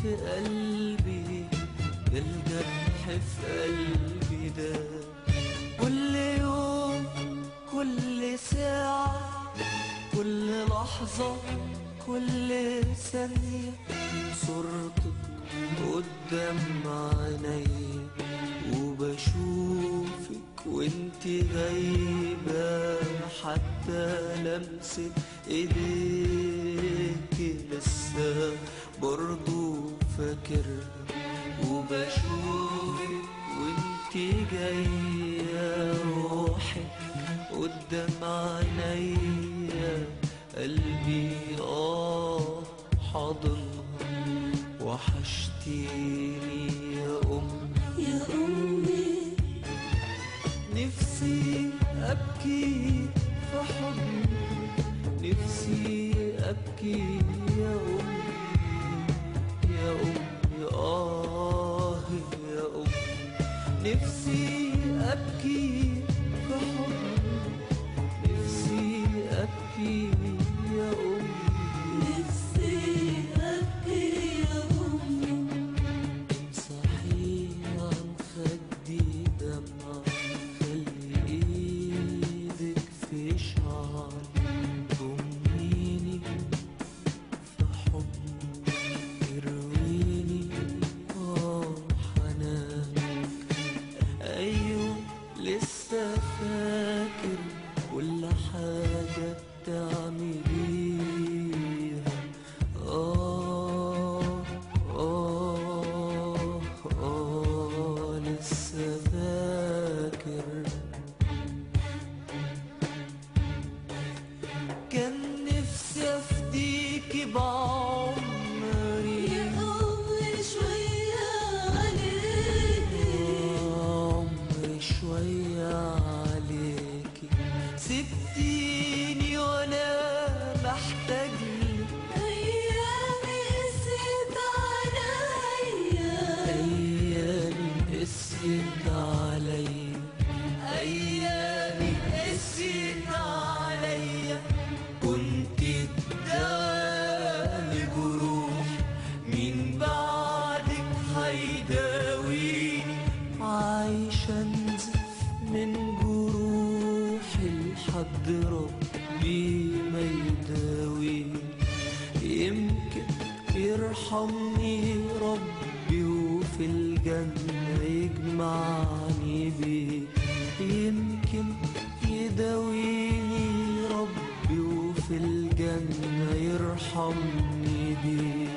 في قلبي، الجرح في قلبي ده. كل يوم، كل ساعة، كل لحظة، كل ثانية، صورتك قدام عينيا، وبشوفك وانت غايبة، حتى لمسة ايديك لسه برضو فاكرها. وبشوفك وانت جاية، روحك قدام عينيا، قلبي حاضنها. وحشتيني يا أمي يا أمي، نفسي أبكي في حضنك، نفسي أبكي يا أمي، يا أمي يا أمي، نفسي أبكي في حضنك، نفسي أبكي يا أمي، نفسي أبكي يا أمي. امسحي عن خدي دمعة، خلي ايدك في شعري، ضميني في حضنك، ارويني حنانك. ايوه لسه فاكر كل حاجة بتعمليها. لسه فاكر. كان نفسي افديكي بعمري، يا أمي شوية عليكي، عمري شوية عليكي، سبتيني وانا محتاجلك. أيامي قست عليا، أيامي قست عليا، أيامي قست عليا، كنت الدواء لجروح، مين بعدك هيداويني؟ عايشة انزف من جروحي لحد ربي ما يداويني. يمكن يرحمني ربي وفي الجنة يجمعني بيه، يمكن يداويني ربي وفي الجنة يرحمني بيه.